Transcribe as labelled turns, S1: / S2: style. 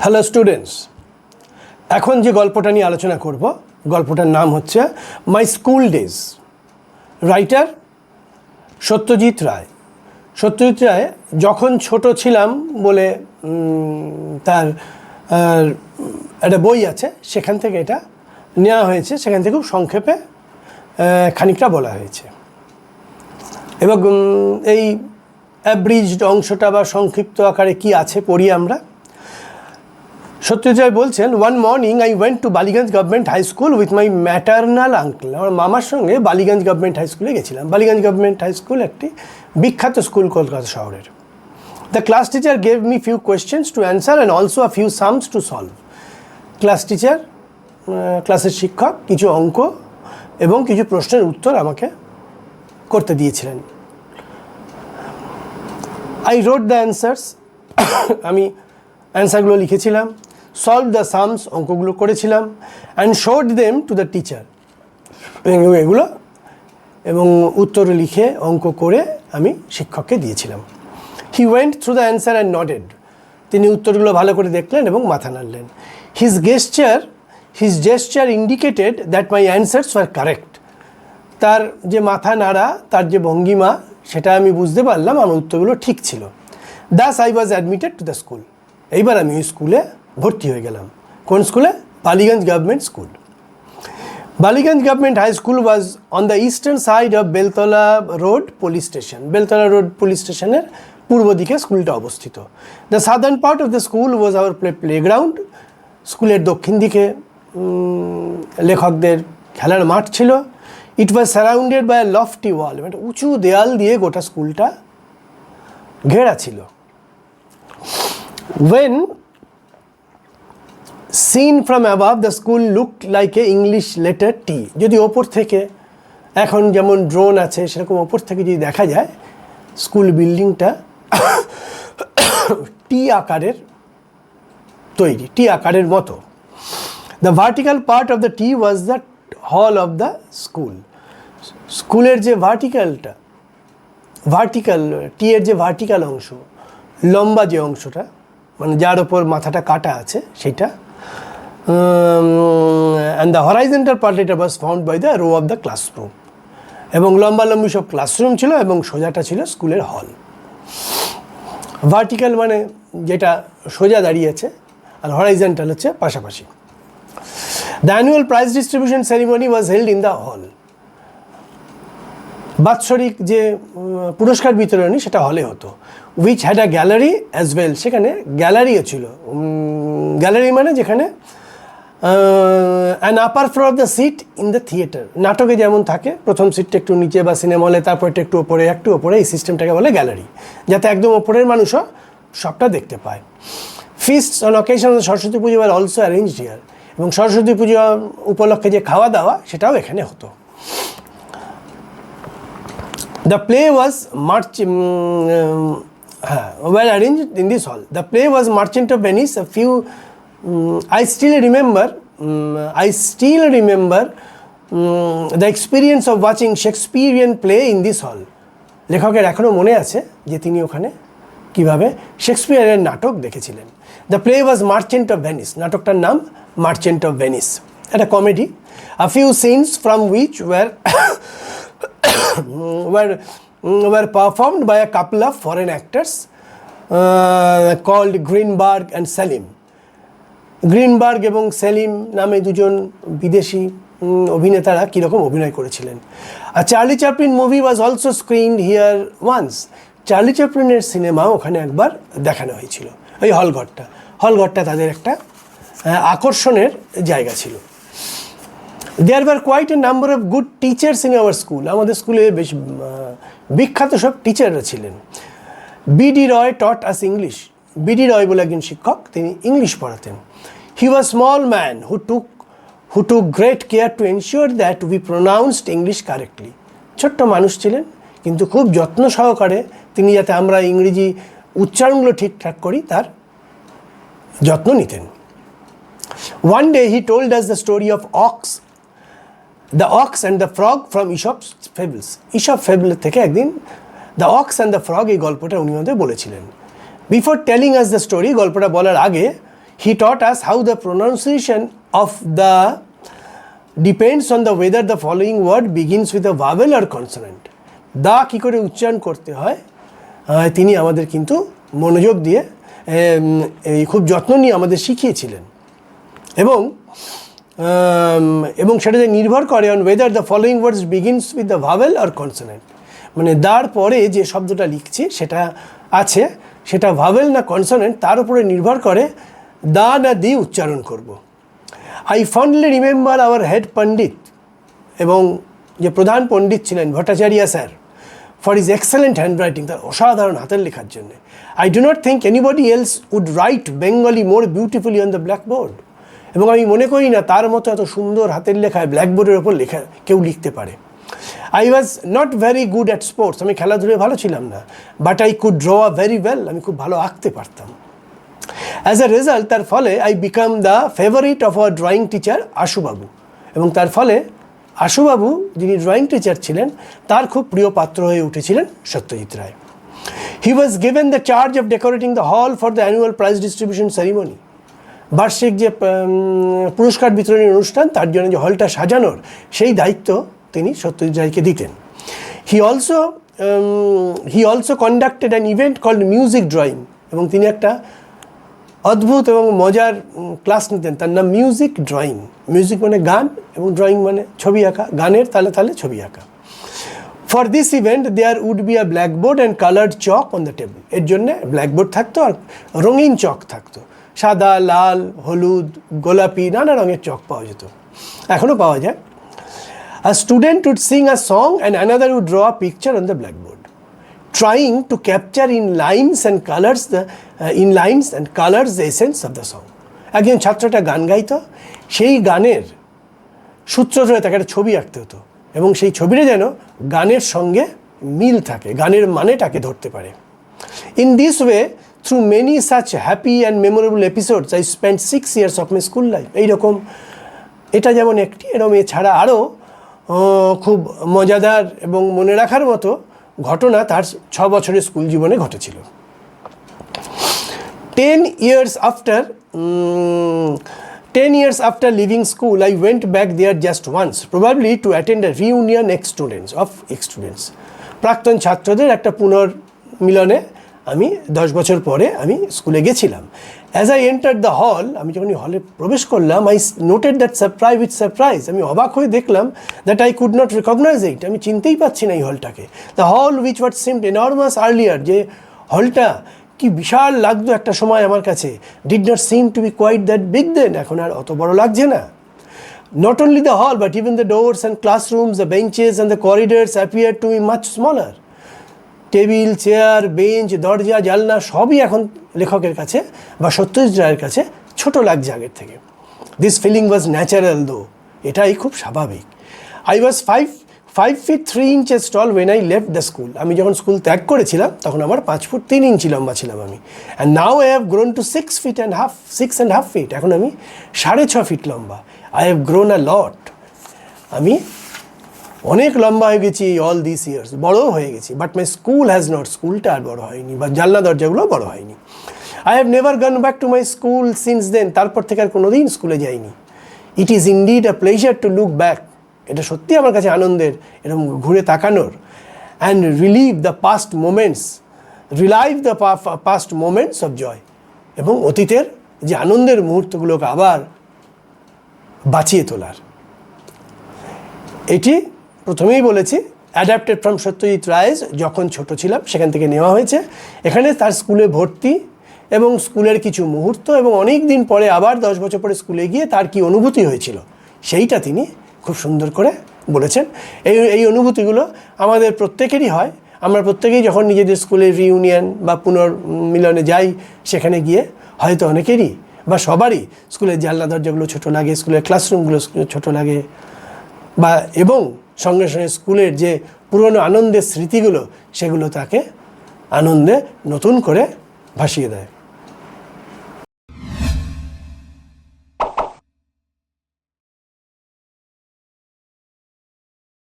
S1: Hello students, এখন যে গল্পটা নিয়ে আলোচনা করব গল্পটার নাম হচ্ছে my school days. Writer Satyajit Ray. Satyajit Ray যখন ছোট ছিলাম বলে তার একটা বই আছে, সেখান থেকে এটা নেওয়া হয়েছে, সেখান থেকে খুব সংক্ষেপে খানিকটা বলা হয়েছে। এবং এই অ্যাব্রিজড অংশটা বা সংক্ষিপ্ত আকারে কি আছে পড়ি আমরা। সত্যজিৎ রায় বলছেন, one morning I went to Ballygunge government high school with my maternal uncle. আমার মামার সঙ্গে বালিগঞ্জ গভর্নমেন্ট হাই স্কুলে গেছিলাম। বালিগঞ্জ গভর্নমেন্ট হাই স্কুল একটি বিখ্যাত স্কুল কলকাতা শহরের। The class teacher gave me few questions to answer and also a few sums to solve. Class teacher, ক্লাসের শিক্ষক, কিছু অঙ্ক এবং কিছু প্রশ্নের উত্তর আমাকে করতে দিয়েছিলেন। আই রোট দ্য অ্যান্সার্স, আমি অ্যান্সারগুলো লিখেছিলাম। সলভ দ্য সামস, অঙ্কগুলো করেছিলাম। And showed them to the teacher, এগুলো এবং উত্তর লিখে অঙ্ক করে আমি শিক্ষককে দিয়েছিলাম। He went through the answer and nodded, তিনি উত্তরগুলো ভালো করে দেখলেন এবং মাথা নাড়লেন। His gesture indicated that my answers were correct, তার যে মাথা নাড়া, তার যে ভঙ্গিমা, সেটা আমি বুঝতে পারলাম আমার উত্তরগুলো ঠিক ছিল। Thus I was admitted to the school, এইবার আমি ওই স্কুলে ভর্তি হয়ে গেলাম। কোন স্কুলে? Ballygunge government school. Ballygunge government high school was on the eastern side of Beltala road police station. Beltala road police স্টেশনের পূর্ব দিকে স্কুলটা অবস্থিত। The southern part of the school was our playground. স্কুলের দক্ষিণ দিকে লেখকদের খেলার মাঠ ছিল। It was surrounded by a lofty wall, মানে উঁচু দেয়াল দিয়ে গোটা স্কুলটা ঘেরা ছিল। When seen from above, the school looked like a English letter T. যদি ওপর থেকে, এখন যেমন ড্রোন আছে সেরকম ওপর থেকে যদি দেখা যায়, স্কুল বিল্ডিংটা টি আকারের তৈরি, টি আকারের মতো। The vertical part of the T was the hall of the school. স্কুলের যে ভার্টিক্যাল টি এর যে ভার্টিক্যাল অংশ, লম্বা যে অংশটা, মানে যার ওপর মাথাটা কাটা আছে সেটা, অ্যান্ড দ্য হরাইজেন্টাল পার্ট এটা was found by the row of the classroom, এবং লম্বালম্বি সব ক্লাসরুম ছিল এবং সোজাটা ছিল স্কুলের হল। ভার্টিক্যাল মানে যেটা সোজা দাঁড়িয়েছে, আর হরাইজেন্টাল হচ্ছে পাশাপাশি। The annual prize distribution ceremony was held in the hall. বাৎসরিক যে পুরস্কার বিতরণী সেটা হলে হতো। Which had a gallery as well, সেখানে গ্যালারিও ছিল। গ্যালারি মানে যেখানে an upper floor of the seat in the theatre. নাটকে যেমন থাকে, প্রথম সিটটা একটু নিচে বা সিনেমা হলে, তারপরটা একটু ওপরে, এই সিস্টেমটাকে বলে গ্যালারি, যাতে একদম ওপরের মানুষও সবটা দেখতে পায়। ফিস্টস on occasion Saraswati Puja are also arranged here, এবং সরস্বতী পুজো উপলক্ষে যে খাওয়া দাওয়া সেটাও এখানে হতো। The play was well arranged in this hall. The play was Merchant of Venice. I still remember the experience of watching Shakespearean play in this hall. লেখকের এখনও মনে আছে যে তিনি ওখানে কীভাবে শেক্সপিয়ারের নাটক দেখেছিলেন। The play was Merchant of Venice, নাটকটার নাম মার্চেন্ট অফ ভেনিস, একটা comedy. A few scenes from which were performed by a couple of foreign actors called Greenberg and Selim. Greenberg এবং সেলিম নামে দুজন বিদেশি অভিনেতারা কীরকম অভিনয় করেছিলেন। আর Charlie Chaplin movie was also screened here once. Charlie চ্যাপলিনের সিনেমা ওখানে একবার দেখানো হয়েছিল। ওই হলঘরটা তাদের একটা আকর্ষণের জায়গা ছিল। There were quite a number of good teachers in our school. আমাদের স্কুলে বেশ বিখ্যাত সব টিচাররা ছিলেন। বিডি রয় taught us English. বিডি রয় বলে একজন শিক্ষক, তিনি ইংলিশ পড়াতেন। He was a small man who took great care to ensure that we pronounced English correctly. ছোট্ট মানুষ ছিলেন, কিন্তু খুব যত্ন সহকারে তিনি যাতে আমরা ইংরেজি উচ্চারণগুলো ঠিকঠাক করি তার যত্ন নিতেন। One day he told us the story of The Ox and the Frog from Aesop's Fables. Aesop Fable থেকে একদিন The Ox and the Frog এই গল্পটা উনি আমাদের বলেছিলেন। Before telling us the story, গল্পটা বলার আগে, He taught us how the pronunciation of the depends on the whether the following word begins with a vowel or consonant. দা কী করে উচ্চারণ করতে হয় তিনি আমাদের কিন্তু মনোযোগ দিয়ে খুব যত্ন নিয়ে আমাদের শিখিয়েছিলেন এবং সেটাতে নির্ভর করে on whether the following words begins with the vowel or consonant, মানে দার পরে যে শব্দটা লিখছি সেটা আছে সেটা ভাওয়েল না কনসোনেন্ট তার উপরে নির্ভর করে দা না দি উচ্চারণ করব। I fondly remember our head pandit এবং যে প্রধান পণ্ডিত ছিলেন Bhattacharya sir for his excellent handwriting, তার অসাধারণ হাতের লেখার জন্য। I do not think anybody else would write Bengali more beautifully on the blackboard, এবং আমি মনে করি না তার মতো এত সুন্দর হাতের লেখায় ব্ল্যাকবোর্ডের ওপর কেউ লিখতে পারে। I was not very good at sports, আমি খেলাধুলায় ভালো ছিলাম না, but I could draw very well, আমি খুব ভালো আঁকতে পারতাম। অ্যাজ এ রেজাল্ট তার ফলে I became the favourite of our drawing teacher Ashubabu, এবং তার ফলে আশুবাবু যিনি ড্রয়িং টিচার ছিলেন তার খুব প্রিয় পাত্র হয়ে উঠেছিলেন Satyajit Ray. He was given the charge of decorating the hall for the annual prize distribution ceremony, বার্ষিক যে পুরস্কার বিতরণী অনুষ্ঠান তার জন্য যে হলটা সাজানোর সেই দায়িত্ব তিনি সত্যজিৎ রায়কে দিতেন। He also conducted an event called music drawing, এবং তিনি একটা অদ্ভুত এবং মজার ক্লাস নিতেন, তার নাম মিউজিক ড্রয়িং। মিউজিক মানে গান এবং ড্রয়িং মানে ছবি আঁকা, গানের তালে তালে ছবি আঁকা। For this event there would be a blackboard and coloured chalk on the table, এর জন্যে ব্ল্যাকবোর্ড থাকতো আর রঙিন চক থাকতো, সাদা, লাল, হলুদ, গোলাপি নানা রঙের চক পাওয়া যেত, এখনও পাওয়া যায়। A student would sing a song and another would draw a picture on the blackboard, trying to capture in lines and colors the essence of the song. একজন ছাত্রটা গান গাইতো, সেই গানের সূত্র ধরে তাকে একটা ছবি আঁকতে হতো এবং সেই ছবিটা যেন গানের সঙ্গে মিল থাকে, গানের মানেটাকে ধরতে পারে। In this way, through many such happy and memorable episodes, I spent 6 years of my school life. এইরকম এটা যেমন একটি, এরকম এছাড়া আরও খুব মজাদার এবং মনে রাখার মতো ঘটনা তার 6 বছরের স্কুল জীবনে ঘটেছিল। 10 years after leaving school, I went back there just once, probably to attend a reunion of ex-students. প্রাক্তন ছাত্রদের একটা পুনর্মিলনে আমি 10 বছর পরে আমি স্কুলে গেছিলাম। As I enter the hall, আমি যখন হলে প্রবেশ করলাম, আই নোটেড দ্যাট সারপ্রাইজ, আমি অবাক হয়ে দেখলাম that I could not recognise it, আমি চিনতেই পারছি না এই হলটাকে। The hall which was seemed enormous earlier, যে হলটা কি বিশাল লাগতো একটা সময় আমার কাছে, did not seem to be quite that big then, এখন আর অত বড় লাগছে না। Not only the hall but even the doors and classrooms, the benches and the corridors appear to be much smaller. Table, chair, bench, দরজা, জানলা সবই এখন লেখকের কাছে বা সত্যজিৎ রায়ের কাছে ছোট লাগছে আগের থেকে। দিস ফিলিং ওয়াজ ন্যাচারাল দো, এটাই খুব স্বাভাবিক। I was 5 feet 3 inches tall when I left the school. আমি যখন স্কুল ত্যাগ করেছিলাম তখন আমার 5 ফুট 3 ইঞ্চি লম্বা ছিলাম আমি। And now I have grown to 6 and half feet, এখন আমি 6.5 ফিট লম্বা। I have grown a lot, আমি অনেক লম্বা হয়ে গেছি অল দিস ইয়ার্স, বড়ও হয়ে গেছি। But my school has not, স্কুলটা আর বড় হয়নি বা জানলা দরজাগুলো বড় হয়নি। I have never gone back to my school since then, তারপর থেকে আর কোনো দিন স্কুলে যাইনি। It is indeed a pleasure to look back, এটা সত্যি আমার কাছে আনন্দের এরকম ঘুরে তাকানোর। And relive the past moments of joy, এবং অতীতের যে আনন্দের মুহূর্তগুলোকে আবার বাঁচিয়ে তোলার। এটি প্রথমেই বলেছি অ্যাডাপ্টেড ফ্রম সত্যজিৎ রায়, যখন ছোট ছিলাম সেখান থেকে নেওয়া হয়েছে। এখানে তার স্কুলে ভর্তি এবং স্কুলের কিছু মুহূর্ত এবং অনেক দিন পরে আবার 10 বছর পরে স্কুলে গিয়ে তার কি অনুভূতি হয়েছিল সেইটা তিনি খুব সুন্দর করে বলেছেন। এই অনুভূতিগুলো আমাদের প্রত্যেকেরই হয়, আমরা প্রত্যেকেই যখন নিজেদের স্কুলের রিউনিয়ন বা পুনর্মিলনে যাই, সেখানে গিয়ে হয়তো অনেকেরই বা সবারই স্কুলের জানলা দরজাগুলো ছোটো লাগে, স্কুলের ক্লাসরুমগুলো ছোটো লাগে, বা এবং সঙ্গে সঙ্গে স্কুলের যে পুরনো আনন্দের স্মৃতিগুলো সেগুলো তাকে আনন্দে নতুন করে ভাসিয়ে দেয়।